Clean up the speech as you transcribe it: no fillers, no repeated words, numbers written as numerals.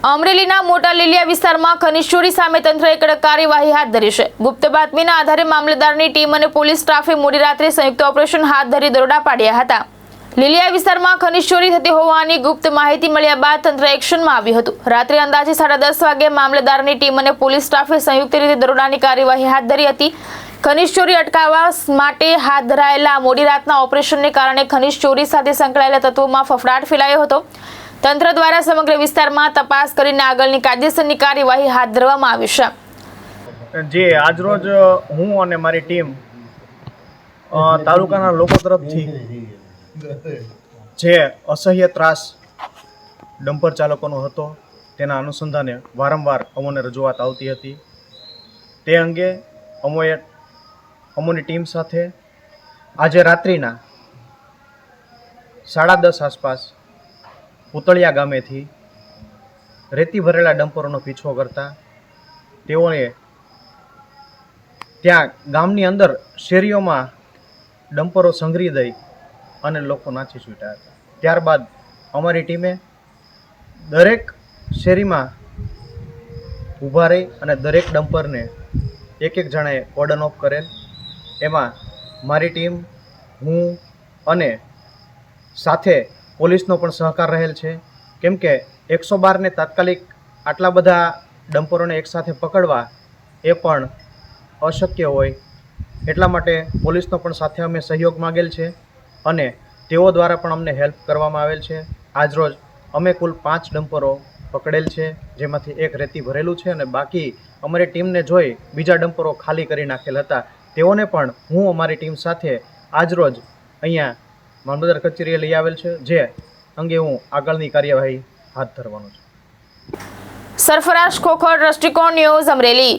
અમરેલીના મોટા લીલિયા વિસ્તારમાં ખનીજ ચોરી સામે તંત્રએ કડક કાર્યવાહી હાથ ધરી છે। ગુપ્ત બાતમીના આધારે મામલતદારની ટીમ અને પોલીસ સ્ટાફે મોડી રાત્રે સંયુક્ત ઓપરેશન હાથ ધરી દરોડા પાડ્યા હતા। લીલિયા વિસ્તારમાં ખનીજ ચોરી થતી હોવાની ગુપ્ત માહિતી મળ્યા બાદ તંત્ર એક્શનમાં આવ્યું હતું। રાત્રે અંદાજે 10:30 વાગે મામલતદારની ટીમ અને પોલીસ સ્ટાફે સંયુક્ત રીતે દરોડાની કાર્યવાહી હાથ ધરી હતી। ખનીજ ચોરી અટકાવવા માટે હાથ ધરાયેલા મોડી રાતના ઓપરેશનને કારણે ખનીજ ચોરી સાથે સંકળાયેલા તત્વોમાં ફફડાટ ફેલાયો હતો। તંત્ર દ્વારા સમગ્ર વિસ્તારમાં તપાસ કરીને આગળની કાયદેસરની કાર્યવાહી હાથ ધરવામાં આવી છે। જે આજરોજ હું અને મારી ટીમ તાલુકાના લોકો તરફથી જે અસહ્ય ત્રાસ ડમ્પર ચાલકોનો હતો તેના અનુસંધાને વારંવાર અમોને રજૂઆત આવતી હતી। તે અંગે અમોની ટીમ સાથે આજે રાત્રિના 10:30 આસપાસ પૂતળિયા ગામેથી રેતી ભરેલા ડમ્પરોનો પીછો કરતા તેઓએ ત્યાં ગામની અંદર શેરીઓમાં ડમ્પરો સંઘરી દઈ અને લોકો નાચી છૂટ્યા હતા। ત્યારબાદ અમારી ટીમે દરેક શેરીમાં ઊભા રહી અને દરેક ડમ્પરને એક જણાએ કોર્ડન ઓફ કરેલ। એમાં મારી ટીમ, હું અને સાથે પોલીસનો પણ સહકાર રહેલ છે, કેમ કે 112ને તાત્કાલિક આટલા બધા ડમ્પરોને એકસાથે પકડવા એ પણ અશક્ય હોય, એટલા માટે પોલીસનો પણ સાથે અમે સહયોગ માગેલ છે અને તેઓ દ્વારા પણ અમને હેલ્પ કરવામાં આવેલ છે। આજરોજ અમે કુલ 5 ડમ્પરો પકડેલ છે, જેમાંથી એક રેતી ભરેલું છે અને બાકી અમારી ટીમને જોઈ બીજા ડમ્પરો ખાલી કરી નાખેલ હતા। તેઓને પણ હું અમારી ટીમ સાથે આજરોજ અહીંયા મામલતદાર કચેરીએ લઈ આવેલ છે, જે અંગે હું આગળની કાર્યવાહી હાથ ધરવાનો છું। સરફરાજ ખોખર, દ્રષ્ટિકોણ ન્યૂઝ, અમરેલી।